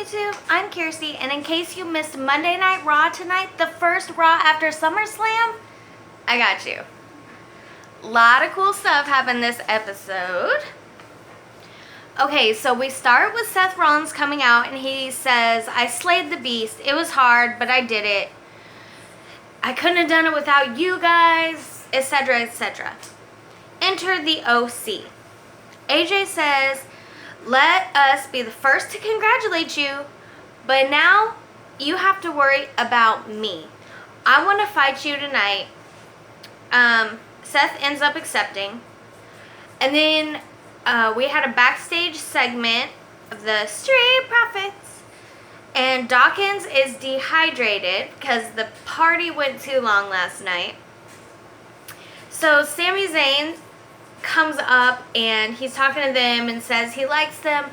YouTube? I'm Kirsty, and in case you missed Monday Night Raw tonight, the first Raw after SummerSlam, I got you. A lot of cool stuff happened this episode. Okay, so we start with Seth Rollins coming out, and he says, I slayed the beast. It was hard, but I did it. I couldn't have done it without you guys, etc., etc. Enter the OC. AJ says, let us be the first to congratulate you, but now you have to worry about me. I want to fight you tonight. Seth ends up accepting. And then we had a backstage segment of the Street Profits. And Dawkins is dehydrated because the party went too long last night. So Sami Zayn comes up and he's talking to them and says he likes them.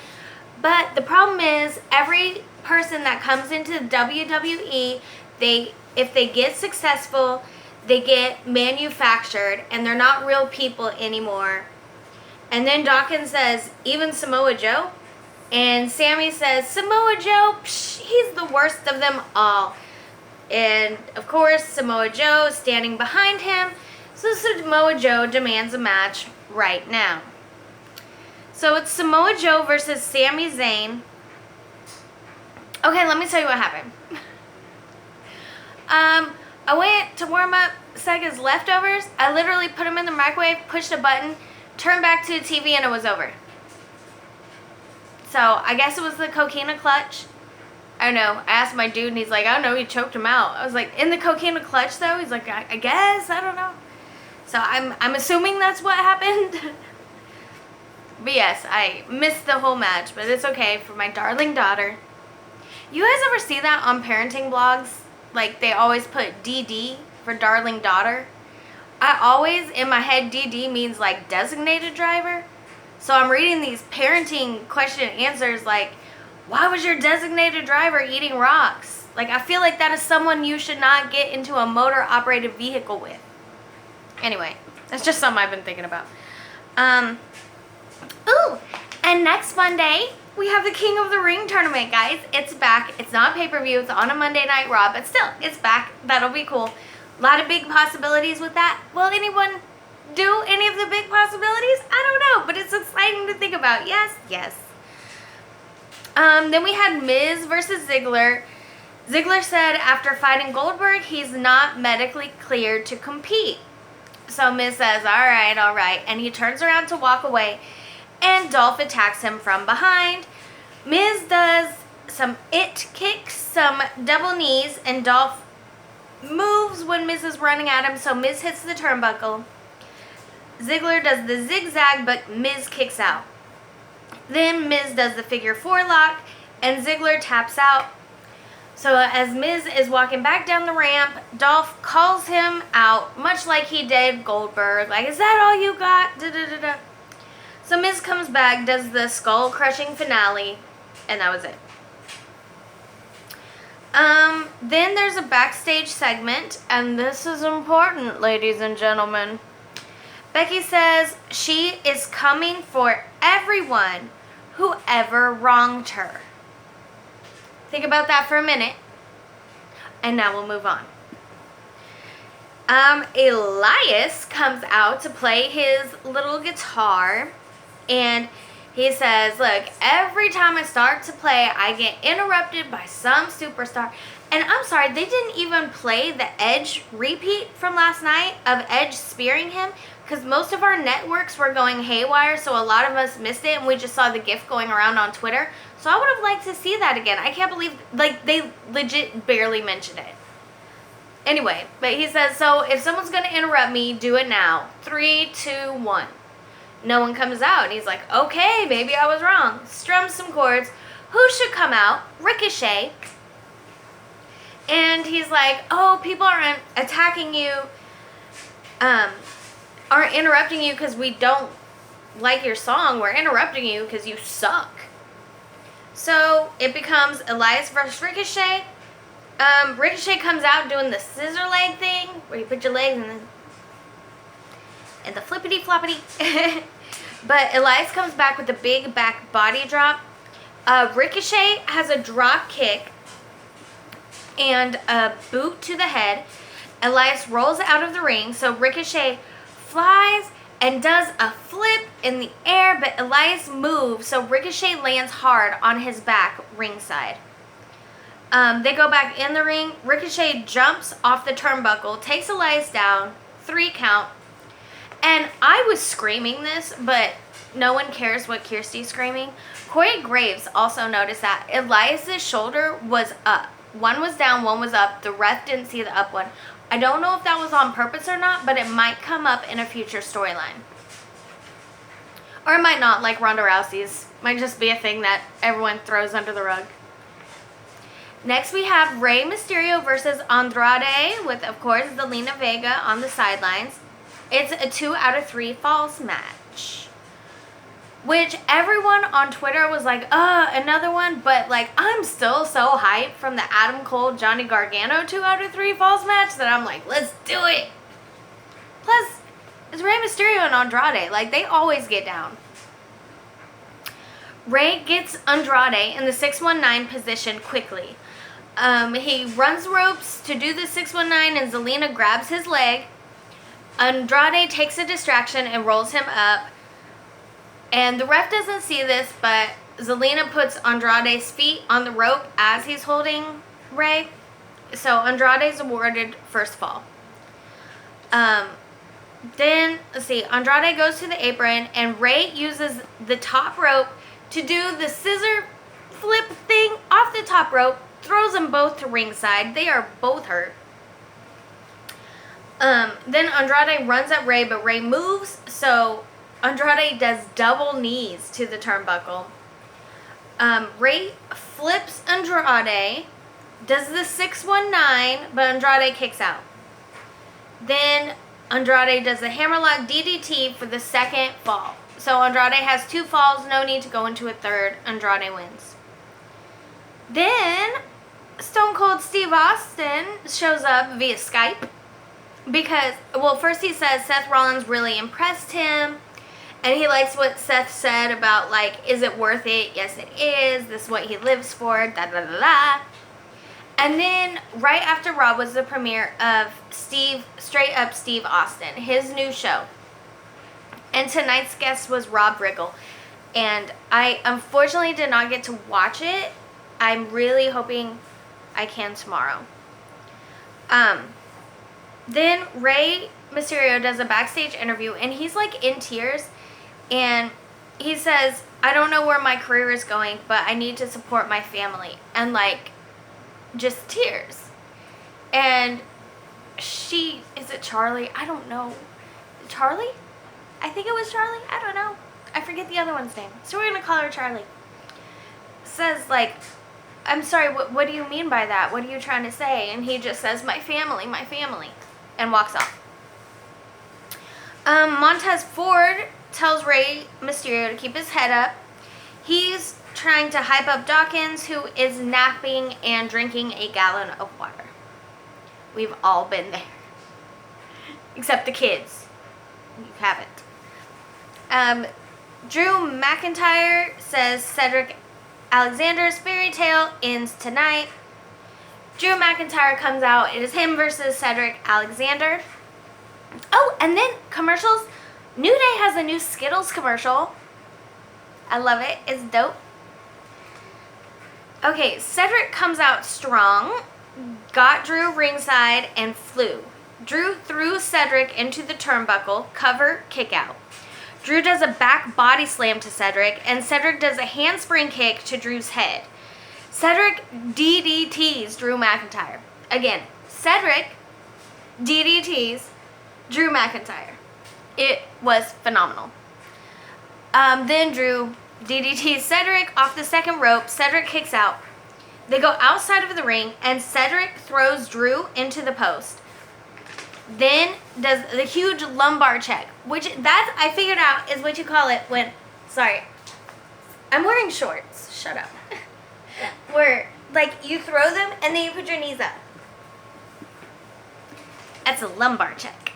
But the problem is every person that comes into the WWE, if they get successful, they get manufactured and they're not real people anymore. And then Dawkins says, even Samoa Joe? And Sami says, Samoa Joe, psh, he's the worst of them all. And of course, Samoa Joe is standing behind him. So Samoa Joe demands a match right now. So it's Samoa Joe versus Sami Zayn. Okay, let me tell you what happened. I went to warm up Sega's leftovers. I literally put them in the microwave, pushed a button, turned back to the TV, and it was over. So I guess it was the coquina clutch. I don't know. I asked my dude, and he's like, I don't know, he choked him out. I was like, in the coquina clutch, though? He's like, I guess, I don't know. So I'm assuming that's what happened. But yes, I missed the whole match, but it's okay for my darling daughter. You guys ever see that on parenting blogs? Like, they always put DD for darling daughter. I always, in my head, DD means, like, designated driver. So I'm reading these parenting question and answers like, why was your designated driver eating rocks? Like, I feel like that is someone you should not get into a motor-operated vehicle with. Anyway, that's just something I've been thinking about. Ooh, and next Monday, we have the King of the Ring tournament, guys. It's back. It's not pay-per-view. It's on a Monday Night Raw, but still, it's back. That'll be cool. A lot of big possibilities with that. Will anyone do any of the big possibilities? I don't know, but it's exciting to think about. Yes, yes. Then we had Miz versus Ziggler. Ziggler said after fighting Goldberg, he's not medically cleared to compete. So Miz says, all right. And he turns around to walk away. And Dolph attacks him from behind. Miz does some kicks, some double knees. And Dolph moves when Miz is running at him. So Miz hits the turnbuckle. Ziggler does the zigzag, but Miz kicks out. Then Miz does the figure 4 lock. And Ziggler taps out. So as Miz is walking back down the ramp, Dolph calls him out, much like he did Goldberg. Like, is that all you got? Da-da-da-da. So Miz comes back, does the skull-crushing finale, and that was it. Then there's a backstage segment, and this is important, ladies and gentlemen. Becky says she is coming for everyone who ever wronged her. Think about that for a minute, and now we'll move on. Elias comes out to play his little guitar, and he says, look, every time I start to play, I get interrupted by some superstar. And I'm sorry, they didn't even play the Edge repeat from last night of Edge spearing him, because most of our networks were going haywire, so a lot of us missed it, and we just saw the GIF going around on Twitter. So I would have liked to see that again. I can't believe, like, they legit barely mentioned it. Anyway, but he says, so if someone's going to interrupt me, do it now. 3, 2, 1. No one comes out, and he's like, okay, maybe I was wrong. Strums some chords. Who should come out? Ricochet. And he's like, oh, people aren't attacking you, aren't interrupting you because we don't like your song. We're interrupting you because you suck. So it becomes Elias versus Ricochet. Ricochet comes out doing the scissor leg thing, where you put your legs in the flippity floppity. But Elias comes back with a big back body drop. Ricochet has a drop kick and a boot to the head. Elias rolls out of the ring, so Ricochet flies and does a flip in the air, but Elias moves, so Ricochet lands hard on his back ringside. They go back in the ring. Ricochet jumps off the turnbuckle, takes Elias down, 3 count. And I was screaming this, but no one cares what Kirsty's screaming. Corey Graves also noticed that Elias's shoulder was up. One was down, one was up. The ref didn't see the up one. I don't know if that was on purpose or not, but it might come up in a future storyline. Or it might not, like Ronda Rousey's. Might just be a thing that everyone throws under the rug. Next we have Rey Mysterio versus Andrade with, of course, Zelina Vega on the sidelines. It's a 2 out of 3 falls match. Which everyone on Twitter was like, another one. But, like, I'm still so hyped from the Adam Cole, Johnny Gargano 2 out of 3 falls match that I'm like, let's do it. Plus, it's Rey Mysterio and Andrade. Like, they always get down. Rey gets Andrade in the 619 position quickly. He runs ropes to do the 619 and Zelina grabs his leg. Andrade takes a distraction and rolls him up. And the ref doesn't see this, but Zelina puts Andrade's feet on the rope as he's holding Rey. So Andrade's awarded first fall. Then, let's see, Andrade goes to the apron and Rey uses the top rope to do the scissor flip thing off the top rope, throws them both to ringside. They are both hurt. Then Andrade runs at Rey, but Rey moves, so Andrade does double knees to the turnbuckle. Rey flips Andrade, does the 619, but Andrade kicks out. Then Andrade does the hammerlock DDT for the second fall. So Andrade has 2 falls, no need to go into a third. Andrade wins. Then Stone Cold Steve Austin shows up via Skype because, well, first he says Seth Rollins really impressed him. And he likes what Seth said about, like, is it worth it? Yes, it is. This is what he lives for. Da da da da. And then right after Raw was the premiere of Straight Up Steve Austin, his new show. And tonight's guest was Rob Riggle. And I unfortunately did not get to watch it. I'm really hoping I can tomorrow. Then Rey Mysterio does a backstage interview and he's like in tears. And he says, I don't know where my career is going, but I need to support my family. And, like, just tears. And is it Charlie? I don't know. Charlie? I think it was Charlie. I don't know. I forget the other one's name. So we're going to call her Charlie. Says, like, I'm sorry, what do you mean by that? What are you trying to say? And he just says, my family. And walks off. Montez Ford tells Rey Mysterio to keep his head up. He's trying to hype up Dawkins, who is napping and drinking a gallon of water. We've all been there. Except the kids. You haven't. Drew McIntyre says Cedric Alexander's fairy tale ends tonight. Drew McIntyre comes out. It is him versus Cedric Alexander. Oh, and then commercials. New Day has a new Skittles commercial. I love it. It's dope. Okay, Cedric comes out strong, got Drew ringside, and flew. Drew threw Cedric into the turnbuckle, cover, kick out. Drew does a back body slam to Cedric, and Cedric does a handspring kick to Drew's head. Cedric DDTs Drew McIntyre. Again, Cedric DDTs Drew McIntyre. It was phenomenal. Then Drew DDTs Cedric off the second rope. Cedric kicks out. They go outside of the ring, and Cedric throws Drew into the post. Then does the huge lumbar check, which that I figured out is what you call it when, sorry, I'm wearing shorts. Shut up. Where, like, you throw them and then you put your knees up. That's a lumbar check.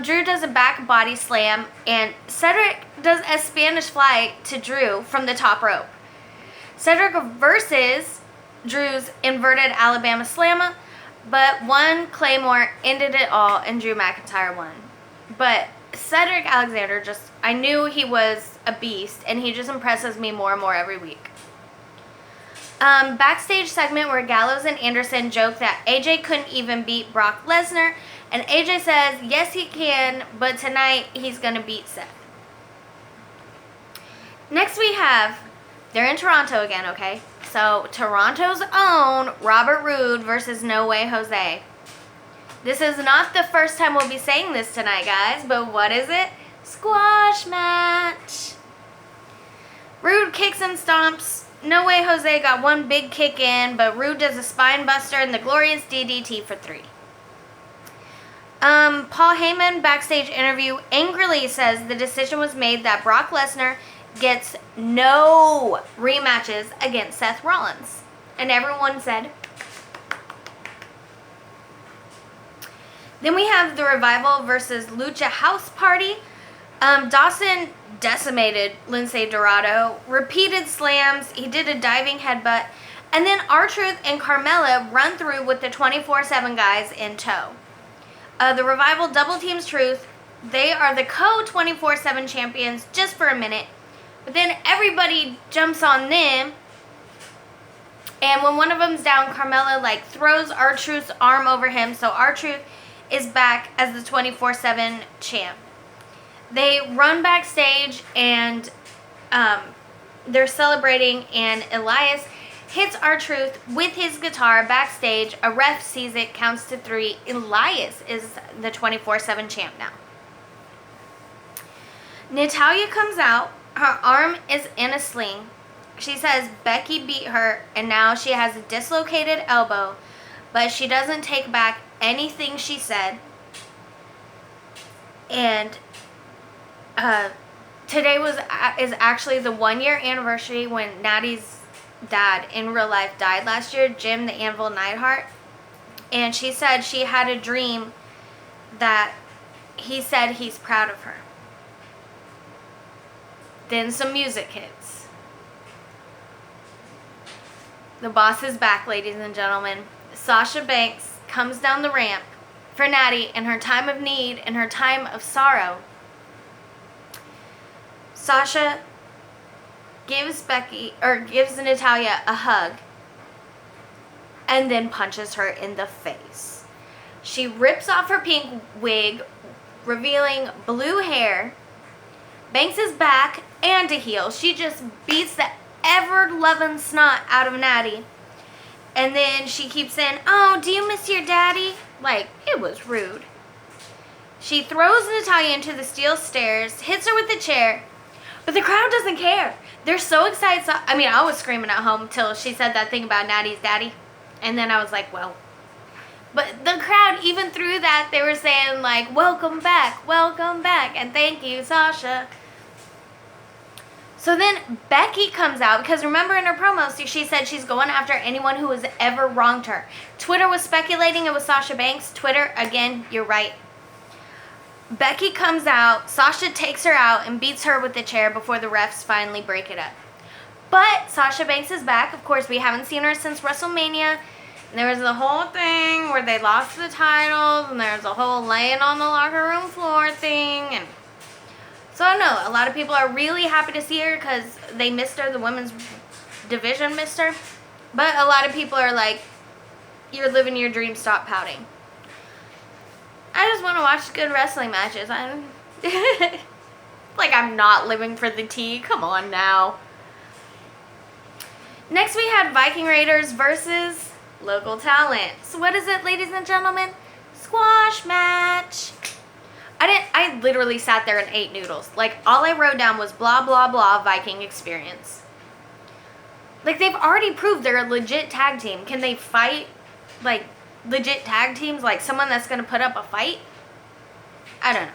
Drew does a back body slam, and Cedric does a Spanish fly to Drew from the top rope. Cedric versus Drew's inverted Alabama Slammer, but one Claymore ended it all and Drew McIntyre won. But Cedric Alexander I knew he was a beast, and he just impresses me more and more every week. Backstage segment where Gallows and Anderson joke that AJ couldn't even beat Brock Lesnar, and AJ says yes he can, but tonight he's going to beat Seth. Next we have, they're in Toronto again, okay? So Toronto's own Robert Roode versus No Way Jose. This is not the first time we'll be saying this tonight, guys, but what is it? Squash match. Roode kicks and stomps. No Way Jose got one big kick in, but Roode does a spine buster and the glorious DDT for 3. Paul Heyman backstage interview angrily says the decision was made that Brock Lesnar gets no rematches against Seth Rollins. And everyone said. Then we have the Revival versus Lucha House Party. Dawson decimated Lince Dorado, repeated slams, he did a diving headbutt, and then R-Truth and Carmella run through with the 24/7 guys in tow. The Revival double teams Truth. They are the co-24/7 champions just for a minute, but then everybody jumps on them, and when one of them's down, Carmella throws R-Truth's arm over him, so R-Truth is back as the 24/7 champ. They run backstage and they're celebrating, and Elias hits R-Truth with his guitar backstage. A ref sees it, counts to 3. Elias is the 24/7 champ now. Natalya comes out. Her arm is in a sling. She says Becky beat her and now she has a dislocated elbow, but she doesn't take back anything she said. And today is actually the 1-year anniversary when Natty's dad in real life died last year, Jim the Anvil Neidhart. And she said she had a dream that he said he's proud of her. Then some music hits. The boss is back, ladies and gentlemen. Sasha Banks comes down the ramp for Natty in her time of need, in her time of sorrow. Sasha gives Natalya a hug and then punches her in the face. She rips off her pink wig, revealing blue hair. Banks is back and a heel. She just beats the ever-loving snot out of Natty. And then she keeps saying, "Oh, do you miss your daddy?" It was rude. She throws Natalya into the steel stairs, hits her with a chair, but the crowd doesn't care. They're so excited. I was screaming at home till she said that thing about Natty's daddy. And then I was like, well. But the crowd, even through that, they were saying, welcome back, and thank you, Sasha. So then Becky comes out, because remember in her promo, she said she's going after anyone who has ever wronged her. Twitter was speculating it was Sasha Banks. Twitter, again, you're right. Becky comes out, Sasha takes her out and beats her with the chair before the refs finally break it up. But Sasha Banks is back. Of course, we haven't seen her since WrestleMania. And there was the whole thing where they lost the titles, and there was a whole laying on the locker room floor thing. And so I don't know, a lot of people are really happy to see her because they missed her, the women's division missed her. But a lot of people are like, you're living your dream, stop pouting. I just want to watch good wrestling matches. I'm not living for the tea. Come on now. Next we had Viking Raiders versus local talent. So what is it, ladies and gentlemen? Squash match. I literally sat there and ate noodles. All I wrote down was blah, blah, blah, Viking experience. They've already proved they're a legit tag team. Can they fight, legit tag teams? Someone that's going to put up a fight? I don't know.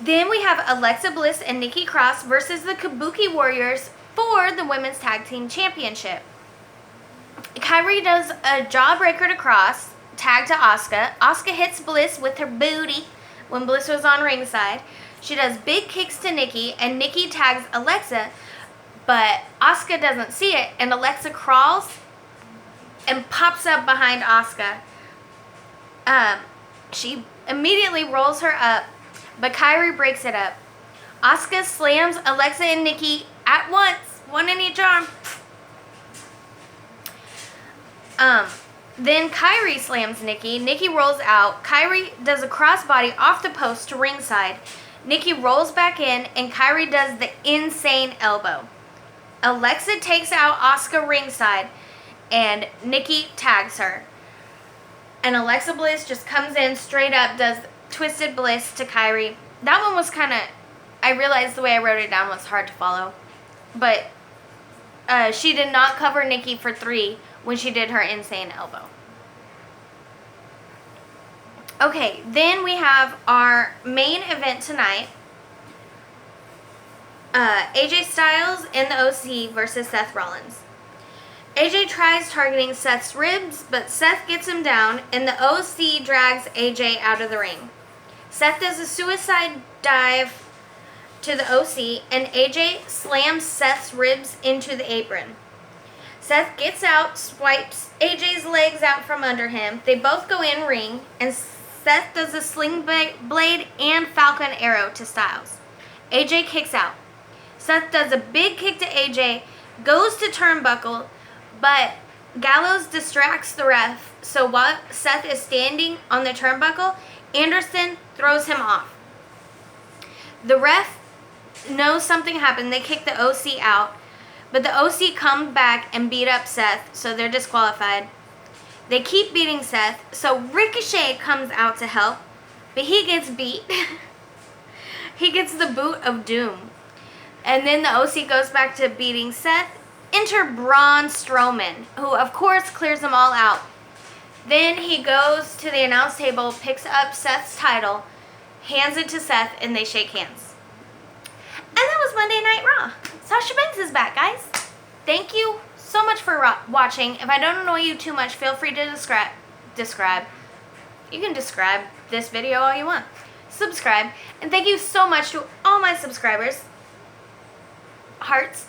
Then we have Alexa Bliss and Nikki Cross versus the Kabuki Warriors for the Women's Tag Team Championship. Kyrie does a jawbreaker to Cross, tag to Asuka. Asuka hits Bliss with her booty when Bliss was on ringside. She does big kicks to Nikki, and Nikki tags Alexa. But Asuka doesn't see it, and Alexa crawls and pops up behind Asuka. She immediately rolls her up, but Kairi breaks it up. Asuka slams Alexa and Nikki at once, one in each arm. Then Kairi slams Nikki. Nikki rolls out. Kairi does a crossbody off the post to ringside. Nikki rolls back in, and Kairi does the insane elbow. Alexa takes out Asuka ringside, and Nikki tags her. And Alexa Bliss just comes in straight up, does Twisted Bliss to Kairi. That one was kind of, I realized the way I wrote it down was hard to follow. But she did not cover Nikki for 3 when she did her insane elbow. Okay, then we have our main event tonight. AJ Styles and the OC versus Seth Rollins. AJ tries targeting Seth's ribs, but Seth gets him down, and the OC drags AJ out of the ring. Seth does a suicide dive to the OC, and AJ slams Seth's ribs into the apron. Seth gets out, swipes AJ's legs out from under him. They both go in ring, and Seth does a sling blade and Falcon Arrow to Styles. AJ kicks out. Seth does a big kick to AJ, goes to turnbuckle, but Gallows distracts the ref, so while Seth is standing on the turnbuckle, Anderson throws him off. The ref knows something happened. They kick the OC out, but the OC come back and beat up Seth, so they're disqualified. They keep beating Seth, so Ricochet comes out to help, but he gets beat. He gets the boot of doom. And then the OC goes back to beating Seth. Enter Braun Strowman, who of course clears them all out. Then he goes to the announce table, picks up Seth's title, hands it to Seth, and they shake hands. And that was Monday Night Raw. Sasha Banks is back, guys. Thank you so much for watching. If I don't annoy you too much, feel free to describe. You can describe this video all you want. Subscribe. And thank you so much to all my subscribers. Hearts.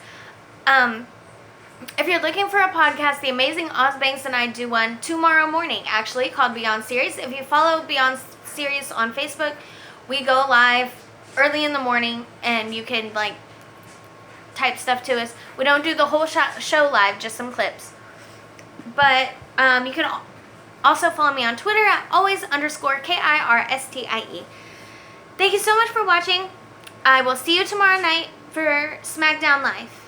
If you're looking for a podcast, the amazing Oz Banks and I do one tomorrow morning, actually, called Beyond Series. If you follow Beyond Series on Facebook, we go live early in the morning, and you can, type stuff to us. We don't do the whole show live, just some clips. But you can also follow me on Twitter at always_KIRSTIE. Thank you so much for watching. I will see you tomorrow night for SmackDown Live.